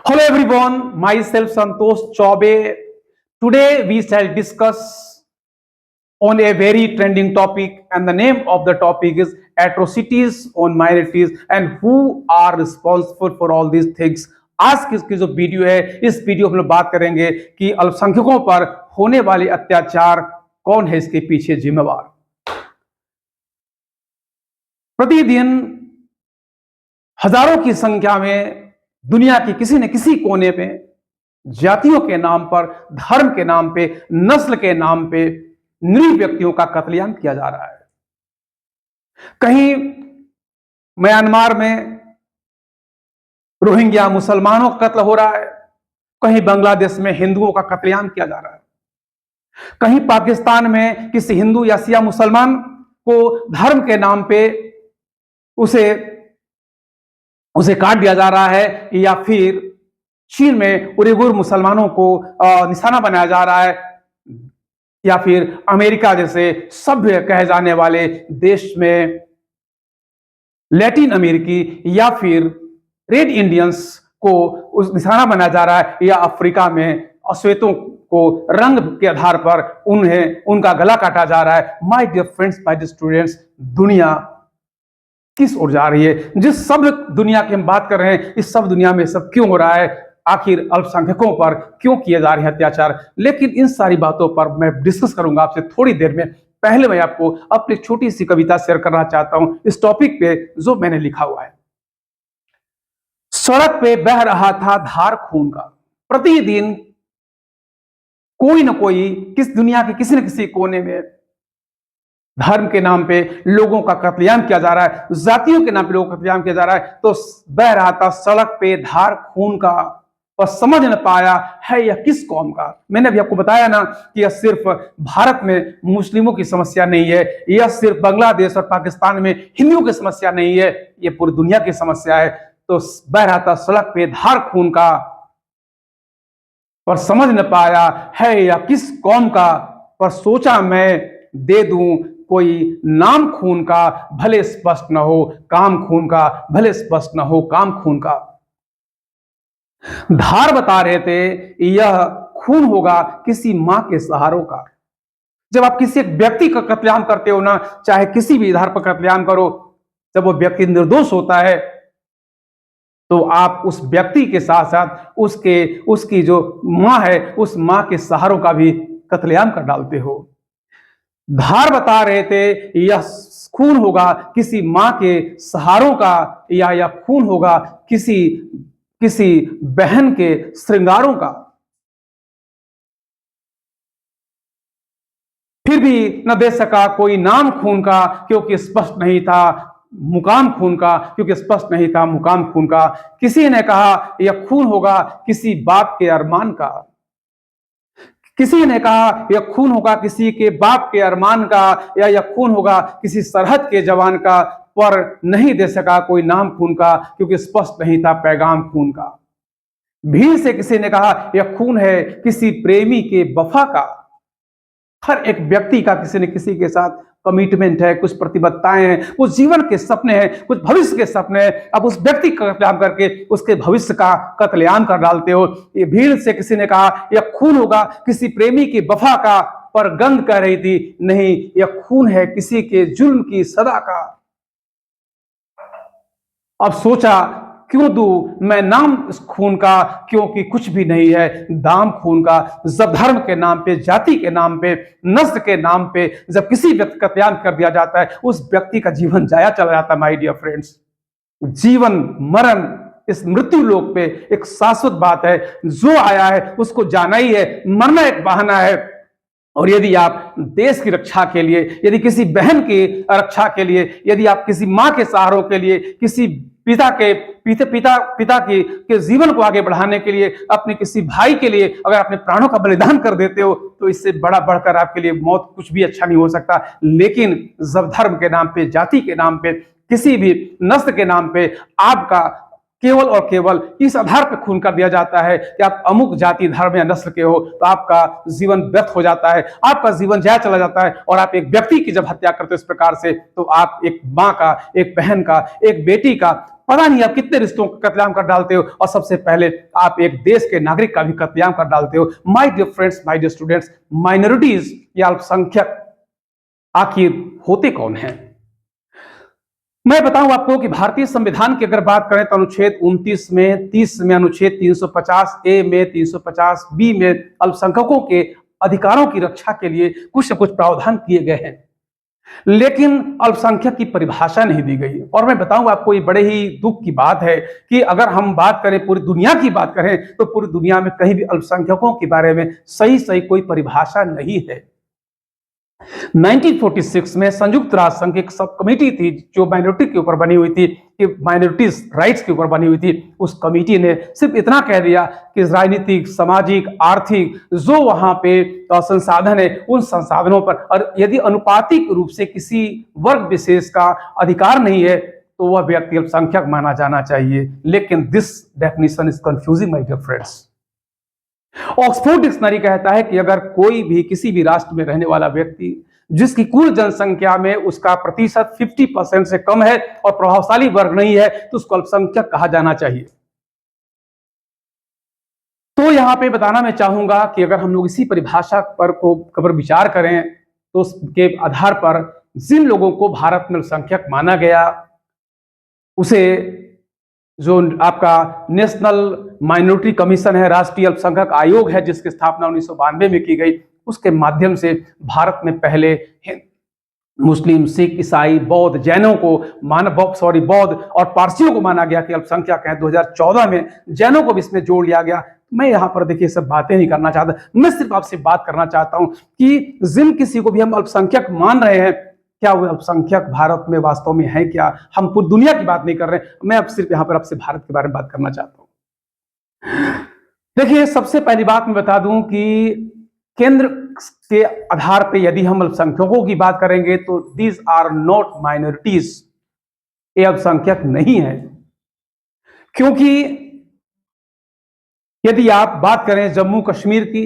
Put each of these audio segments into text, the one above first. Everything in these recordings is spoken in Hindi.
Hello everyone, myself Santosh Chaube. Today we shall discuss on a very trending topic, and the name of the topic is atrocities on minorities and who are responsible for all these things. आज की जो वीडियो है, इस वीडियो में हम लोग बात करेंगे कि अल्पसंख्यकों पर होने वाले अत्याचार कौन है इसके पीछे जिम्मेवार। प्रतिदिन हजारों की संख्या में दुनिया के किसी न किसी कोने पे जातियों के नाम पर, धर्म के नाम पे, नस्ल के नाम पे निरीह व्यक्तियों का कत्लेआम किया जा रहा है। कहीं म्यांमार में रोहिंग्या मुसलमानों का कत्ल हो रहा है, कहीं बांग्लादेश में हिंदुओं का कत्लेआम किया जा रहा है, कहीं पाकिस्तान में किसी हिंदू या शिया मुसलमान को धर्म के नाम पे उसे काट दिया जा रहा है, या फिर चीन में उइगुर मुसलमानों को निशाना बनाया जा रहा है, या फिर अमेरिका जैसे सभ्य कहे जाने वाले देश में लैटिन अमेरिकी या फिर रेड इंडियंस को उस निशाना बनाया जा रहा है, या अफ्रीका में अश्वेतों को रंग के आधार पर उनका गला काटा जा रहा है। My dear friends, my dear students, दुनिया किस ओर जा रही है? जिस सब दुनिया की हम बात कर रहे हैं, इस सब दुनिया में सब क्यों हो रहा है? आखिर अल्पसंख्यकों पर क्यों किए जा रहे हैं अत्याचार? लेकिन इन सारी बातों पर मैं डिस्कस करूंगा आपसे थोड़ी देर में। पहले मैं आपको अपनी छोटी सी कविता शेयर करना चाहता हूं इस टॉपिक पे जो मैंने लिखा हुआ है। सड़क पे बह रहा था धार खून का, प्रतिदिन कोई न कोई दुनिया के किसी न किसी कोने में धर्म के नाम पे लोगों का कत्लेआम किया जा रहा है, जातियों के नाम पे लोगों का कत्लेआम किया जा रहा है। तो बह रहा था सड़क पे धार खून का, और समझ न पाया है यह किस कौम का। मैंने अभी आपको बताया ना कि यह सिर्फ भारत में मुस्लिमों की समस्या नहीं है, यह सिर्फ बांग्लादेश और पाकिस्तान में हिंदुओं की समस्या नहीं है, यह पूरी दुनिया की समस्या है। तो बह रहा था सड़क पे धार खून का, पर समझ न पाया है यह किस कौम का। पर सोचा मैं दे दूं कोई नाम खून का, भले स्पष्ट न हो काम खून का, भले स्पष्ट न हो काम खून का। धार बता रहे थे यह खून होगा किसी मां के सहारों का। जब आप किसी एक व्यक्ति का कत्लेआम करते हो ना, चाहे किसी भी आधार पर कत्लेआम करो, जब वो व्यक्ति निर्दोष होता है तो आप उस व्यक्ति के साथ साथ उसकी जो मां है, उस मां के सहारों का भी कत्लेआम कर डालते हो। धार बता रहे थे यह खून होगा किसी मां के सहारों का, या यह खून होगा किसी बहन के श्रृंगारों का। फिर भी न दे सका कोई नाम खून का, क्योंकि स्पष्ट नहीं था मुकाम खून का, क्योंकि स्पष्ट नहीं था मुकाम खून का। किसी ने कहा यह खून होगा किसी बाप के अरमान का, किसी ने कहा यह खून होगा किसी के बाप के अरमान का, या यह खून होगा किसी सरहद के जवान का। पर नहीं दे सका कोई नाम खून का, क्योंकि स्पष्ट नहीं था पैगाम खून का। भीड़ से किसी ने कहा यह खून है किसी प्रेमी के वफा का। हर एक व्यक्ति का किसी न किसी के साथ कमिटमेंट है, कुछ प्रतिबद्धताएं हैं, कुछ जीवन के सपने हैं, कुछ भविष्य के सपने हैं। अब उस व्यक्ति का कत्लेआम करके उसके भविष्य का कत्लेआम कर डालते हो। ये भीड़ से किसी ने कहा यह खून होगा किसी प्रेमी की वफा का, पर गंध कह रही थी नहीं यह खून है किसी के जुल्म की सदा का। अब सोचा क्यों दूं मैं नाम इस खून का, क्योंकि कुछ भी नहीं है दाम खून का। जब धर्म के नाम पे, जाति के नाम पे, नस्ल के नाम पे जब किसी व्यक्ति का कत्लेआम कर दिया जाता है, उस व्यक्ति का जीवन जाया चला जाता है। माय डियर फ्रेंड्स, जीवन मरण इस मृत्यु लोक पे एक शाश्वत बात है। जो आया है उसको जाना ही है, मरना एक बहाना है। और यदि आप देश की रक्षा के लिए, यदि किसी बहन की रक्षा के लिए, यदि आप किसी मां के सहारों के लिए, किसी पिता के जीवन को आगे बढ़ाने के लिए, अपने किसी भाई के लिए अगर अपने प्राणों का बलिदान कर देते हो, तो इससे बड़ा बढ़कर आपके लिए मौत कुछ भी अच्छा नहीं हो सकता। लेकिन जब धर्म के नाम पे, जाति के नाम पे, किसी भी नस्ल के नाम पे आपका केवल और केवल इस आधार पर खून कर दिया जाता है कि आप अमुक जाति, धर्म या नस्ल के हो, तो आपका जीवन व्यर्थ हो जाता है, आपका जीवन जाया चला जाता है। और आप एक व्यक्ति की जब हत्या करते हो इस प्रकार से, तो आप एक माँ का, एक बहन का, एक बेटी का पता नहीं आप कितने रिश्तों का कत्लेआम कर डालते हो, और सबसे पहले आप एक देश के नागरिक का भी कत्लेआम कर डालते हो। My dear friends, my dear students, minorities या अल्पसंख्यक आखिर होते कौन हैं? मैं बताऊं आपको कि भारतीय संविधान की अगर बात करें तो अनुच्छेद 29 में, 30 में, अनुच्छेद 350 ए में, 350 बी में अल्पसंख्यकों के अधिकारों की रक्षा के लिए कुछ न कुछ प्रावधान किए गए हैं, लेकिन अल्पसंख्यक की परिभाषा नहीं दी गई। और मैं बताऊं आपको, ये बड़े ही दुख की बात है कि अगर हम बात करें, पूरी दुनिया की बात करें, तो पूरी दुनिया में कहीं भी अल्पसंख्यकों के बारे में सही सही कोई परिभाषा नहीं है। 1946 में संयुक्त राष्ट्र संघ की एक सब कमेटी थी जो माइनॉरिटी के ऊपर बनी हुई थी, कि माइनॉरिटीज राइट्स के ऊपर बनी हुई थी। उस कमेटी ने सिर्फ इतना कह दिया कि राजनीतिक, सामाजिक, आर्थिक जो वहां पे संसाधन है, उन संसाधनों पर, और यदि अनुपातिक रूप से किसी वर्ग विशेष का अधिकार नहीं है तो वह व्यक्ति अल्पसंख्यक माना जाना चाहिए। लेकिन this definition is confusing my dear friends. Oxford dictionary कहता है कि अगर कोई भी किसी भी राष्ट्र में रहने वाला व्यक्ति जिसकी कुल जनसंख्या में उसका प्रतिशत 50% से कम है और प्रभावशाली वर्ग नहीं है, तो उसको अल्पसंख्यक कहा जाना चाहिए। तो यहां पे बताना मैं चाहूंगा कि अगर हम लोग इसी परिभाषा पर विचार करें तो उसके आधार पर जिन लोगों को भारत में अल्पसंख्यक माना गया, उसे जो आपका नेशनल माइनॉरिटी कमीशन है, राष्ट्रीय अल्पसंख्यक आयोग है, जिसकी स्थापना 1992 में की गई, उसके माध्यम से भारत में पहले मुस्लिम, सिख, ईसाई, बौद्ध, जैनों को बौद्ध और पारसियों को माना गया कि अल्पसंख्यक है। 2014 में जैनों को भी इसमें जोड़ लिया गया। मैं यहाँ पर देखिए सब बातें नहीं करना चाहता, मैं सिर्फ आपसे बात करना चाहता हूँ कि जिन किसी को भी हम अल्पसंख्यक मान रहे हैं, क्या वो अल्पसंख्यक भारत में वास्तव में है क्या? हम पूरी दुनिया की बात नहीं कर रहे हैं, मैं अब सिर्फ यहाँ पर आपसे भारत के बारे में बात करना चाहता हूँ। देखिए, सबसे पहली बात मैं बता दूं कि केंद्र के आधार पे यदि हम अल्पसंख्यकों की बात करेंगे तो दीज आर नॉट माइनॉरिटीज, ये अल्पसंख्यक नहीं है। क्योंकि यदि आप बात करें जम्मू कश्मीर की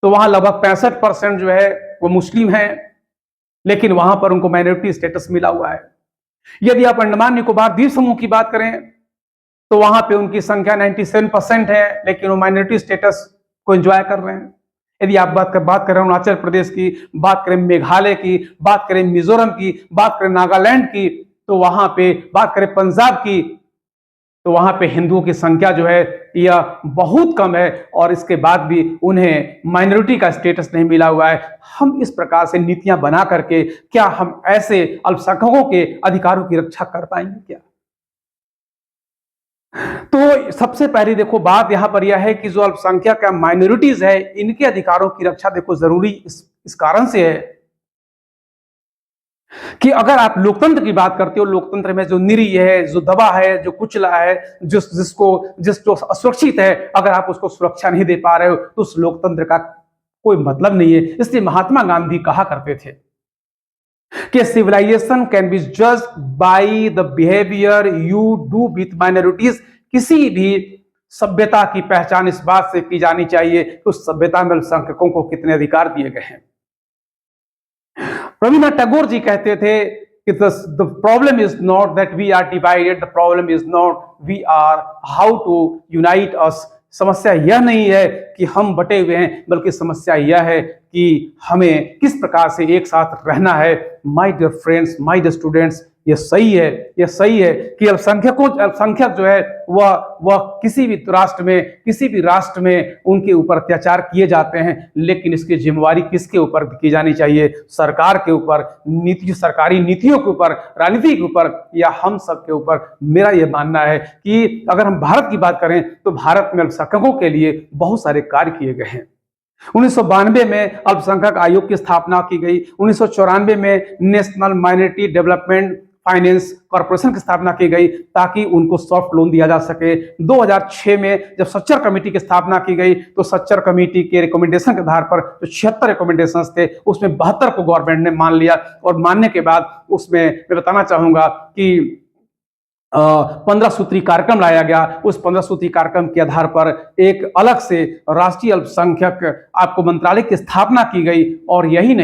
तो वहां लगभग 65% जो है वो मुस्लिम है, लेकिन वहां पर उनको माइनॉरिटी स्टेटस मिला हुआ है। यदि आप अंडमान निकोबार द्वीप समूह की बात करें तो वहां पे उनकी संख्या 97% है, लेकिन वो माइनॉरिटी स्टेटस को एंजॉय कर रहे हैं। यदि आप बात करें अरुणाचल प्रदेश की, बात करें मेघालय की, बात करें मिजोरम की, बात करें नागालैंड की, तो वहां पे बात करें पंजाब की, तो वहां पे हिंदुओं की संख्या जो है यह बहुत कम है, और इसके बाद भी उन्हें माइनॉरिटी का स्टेटस नहीं मिला हुआ है। हम इस प्रकार से नीतियां बना करके क्या हम ऐसे अल्पसंख्यकों के अधिकारों की रक्षा कर पाएंगे क्या? तो सबसे पहले देखो बात यहां पर यह है कि जो अल्पसंख्यक या माइनॉरिटीज है, इनके अधिकारों की रक्षा देखो जरूरी इस कारण से है कि अगर आप लोकतंत्र की बात करते हो, लोकतंत्र में जो निरीह है, जो दबा है, जो कुचला है, जो असुरक्षित है, अगर आप उसको सुरक्षा नहीं दे पा रहे हो तो उस लोकतंत्र का कोई मतलब नहीं है। इसलिए महात्मा गांधी कहा करते थे कि civilization can be judged by the behaviour you do with minorities. किसी भी सभ्यता की पहचान इस बात से की जानी चाहिए कि उस सभ्यता में अल्पसंख्यकों को कितने अधिकार दिए गए हैं। रविन्द्रनाथ टैगोर जी कहते थे कि the problem is not that we are divided, the problem is not we are how to unite us। समस्या यह नहीं है कि हम बटे हुए हैं, बल्कि समस्या यह है कि हमें किस प्रकार से एक साथ रहना है। My dear friends, my dear students, ये सही है कि अल्पसंख्यक जो है वह किसी भी राष्ट्र में उनके ऊपर अत्याचार किए जाते हैं, लेकिन इसकी जिम्मेवारी किसके ऊपर की जानी चाहिए? सरकार के ऊपर, सरकारी नीतियों के ऊपर, राजनीति के ऊपर, या हम सब के ऊपर। मेरा यह मानना है कि अगर हम भारत की बात करें तो भारत में अल्पसंख्यकों के लिए बहुत सारे कार्य किए गए हैं। 1992 में अल्पसंख्यक आयोग की स्थापना की गई। 1994 में national minority development finance corporation की स्थापना की गई ताकि उनको सॉफ्ट लोन दिया जा सके। 2006 में जब सच्चर कमेटी की स्थापना की गई तो सच्चर कमेटी के रिकमेंडेशन के आधार पर जो 76 रिकमेंडेशंस थे उसमें 72 को गवर्नमेंट ने मान लिया, और मानने के बाद उसमें मैं बताना चाहूंगा कि 15 सूत्री कार्यक्रम लाया गया। उस 15 सूत्री कार्यक्रम के आधार पर एक अलग से राष्ट्रीय अल्पसंख्यक आपको मंत्रालय की स्थापना की गई। और यही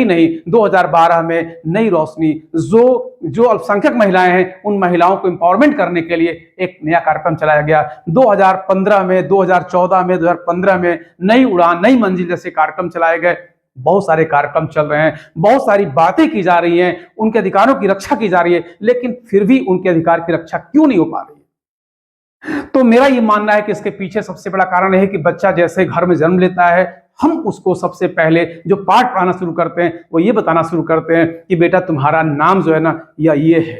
नहीं 2012 में नई रोशनी जो अल्पसंख्यक महिलाएं हैं उन महिलाओं को एम्पावरमेंट करने के लिए एक नया कार्यक्रम चलाया गया। 2015 में, 2014 में, 2015 में नई उड़ान, नई मंजिल जैसे कार्यक्रम चलाए गए। बहुत सारे कार्यक्रम चल रहे हैं, बहुत सारी बातें की जा रही हैं, उनके अधिकारों की रक्षा की जा रही है, लेकिन फिर भी उनके अधिकार की रक्षा क्यों नहीं हो पा रही है? तो मेरा ये मानना है कि इसके पीछे सबसे बड़ा कारण है कि बच्चा जैसे घर में जन्म लेता है, हम उसको सबसे पहले जो पाठ पढ़ाना शुरू करते हैं वो ये बताना शुरू करते हैं कि बेटा तुम्हारा नाम जो है ना या ये है,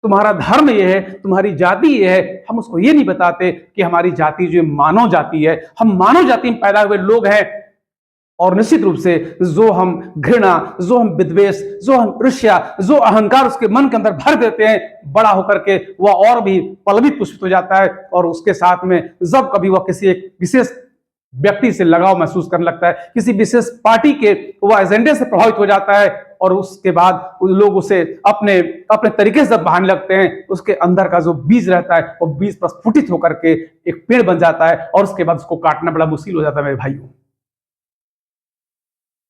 तुम्हारा धर्म ये है, तुम्हारी जाति ये है। हम उसको ये नहीं बताते कि हमारी जाति जो मानव जाति है, हम मानव जाति में पैदा हुए लोग हैं। और निश्चित रूप से जो हम घृणा, जो हम विद्वेष, जो हम ईर्ष्या, जो अहंकार उसके मन के अंदर भर देते हैं, बड़ा होकर के वह और भी पलवित पुष्पित हो जाता है। और उसके साथ में जब कभी वह किसी एक विशेष व्यक्ति से लगाव महसूस करने लगता है, किसी विशेष पार्टी के वह एजेंडे से प्रभावित हो जाता है, और उसके बाद लोग उसे अपने अपने तरीके से बहाने लगते हैं, उसके अंदर का जो बीज रहता है वो बीज प्रस्फुटित होकर के एक पेड़ बन जाता है, और उसके बाद उसको काटना बड़ा मुश्किल हो जाता है मेरे भाइयों।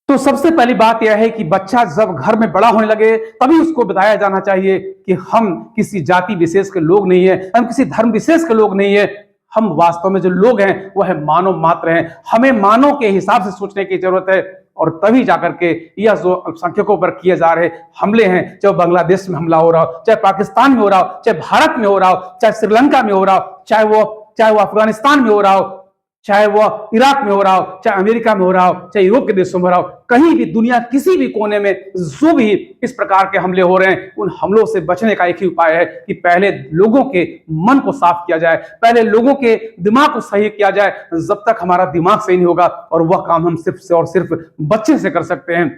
तो सबसे पहली बात यह है कि बच्चा जब घर में बड़ा होने लगे तभी उसको बताया जाना चाहिए कि हम किसी जाति विशेष के लोग नहीं है, हम किसी धर्म विशेष के लोग नहीं है। हम वास्तव में जो लोग हैं वह है मानव मात्र हैं। हमें मानव के हिसाब से सोचने की जरूरत है, और तभी जाकर के यह जो अल्पसंख्यकों पर किए जा रहे हमले हैं, चाहे बांग्लादेश में हमला हो रहा हो, चाहे पाकिस्तान में हो रहा हो, चाहे भारत में हो रहा हो, चाहे श्रीलंका में हो रहा हो, चाहे वो अफगानिस्तान में हो रहा हो, चाहे वह इराक में हो रहा हो, चाहे अमेरिका में हो रहा हो, चाहे यूरोप के देशों में हो रहा हो, कहीं भी दुनिया किसी भी कोने में जो भी इस प्रकार के हमले हो रहे हैं, उन हमलों से बचने का एक ही उपाय है कि पहले लोगों के मन को साफ किया जाए, पहले लोगों के दिमाग को सही किया जाए। जब तक हमारा दिमाग सही नहीं होगा, और वह काम हम सिर्फ से और सिर्फ बच्चे से कर सकते हैं,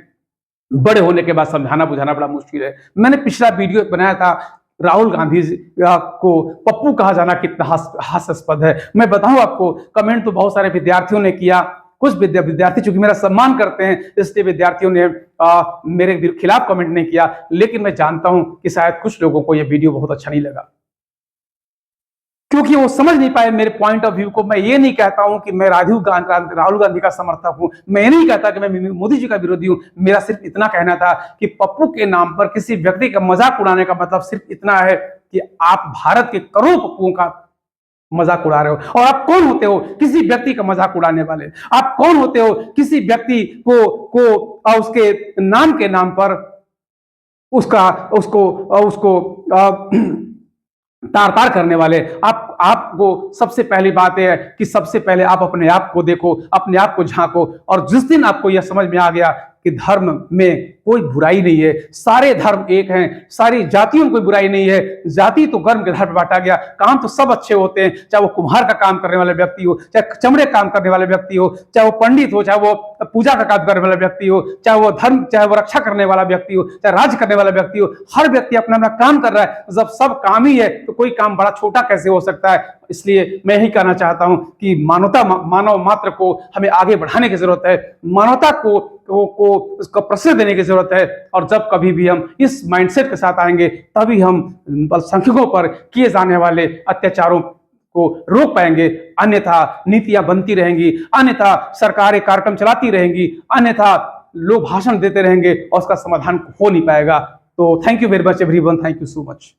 बड़े होने के बाद समझाना बुझाना बड़ा मुश्किल है। मैंने पिछला वीडियो बनाया था राहुल गांधी को पप्पू कहा जाना कितना हास्यास्पद है। मैं बताऊं आपको, कमेंट तो बहुत सारे विद्यार्थियों ने किया। कुछ विद्यार्थी चूंकि मेरा सम्मान करते हैं इसलिए विद्यार्थियों ने मेरे खिलाफ कमेंट नहीं किया, लेकिन मैं जानता हूं कि शायद कुछ लोगों को यह वीडियो बहुत अच्छा नहीं लगा, क्योंकि वो समझ नहीं पाए मेरे पॉइंट ऑफ व्यू को। मैं ये नहीं कहता हूं कि मैं राहुल गांधी का समर्थक हूं, मैं ये नहीं कहता कि मैं मोदी जी का विरोधी हूं। मेरा सिर्फ इतना कहना था कि पप्पू के नाम पर किसी व्यक्ति का मजाक उड़ाने का मतलब सिर्फ इतना है कि आप भारत के करोड़ों पप्पुओं का मजाक उड़ा रहे हो। और आप कौन होते हो किसी व्यक्ति का मजाक उड़ाने वाले? आप कौन होते हो किसी व्यक्ति को उसके नाम के नाम पर उसको तार तार करने वाले? आपको सबसे पहली बात है कि सबसे पहले आप अपने आप को देखो, अपने आप को झांको। और जिस दिन आपको यह समझ में आ गया कि धर्म में कोई बुराई नहीं है, सारे धर्म एक हैं, सारी जातियों में कोई बुराई नहीं है, जाति तो कर्म के आधार पर बांटा गया, काम तो सब अच्छे होते हैं, चाहे वो कुम्हार का काम करने वाला व्यक्ति हो, चाहे चमड़े काम करने वाले व्यक्ति हो, चाहे वो पंडित हो, चाहे वो पूजा का काम करने वाला व्यक्ति हो, चाहे वो धर्म, चाहे वो रक्षा करने वाला व्यक्ति हो, चाहे राज करने वाला व्यक्ति हो, हर व्यक्ति अपना अपना काम कर रहा है। जब सब काम ही है तो कोई काम बड़ा छोटा कैसे हो सकता है? इसलिए मैं यही कहना चाहता हूं कि मानव मात्र को हमें आगे बढ़ाने की जरूरत है, मानवता को उसका प्रश्रय देने की जरूरत है। और जब कभी भी हम इस माइंडसेट के साथ आएंगे तभी हम अल्पसंख्यकों पर किए जाने वाले अत्याचारों को रोक पाएंगे। अन्यथा नीतियां बनती रहेंगी, अन्यथा सरकारें कार्यक्रम चलाती रहेंगी, अन्यथा लोग भाषण देते रहेंगे और उसका समाधान हो नहीं पाएगा। तो thank you very much everyone, thank you so much.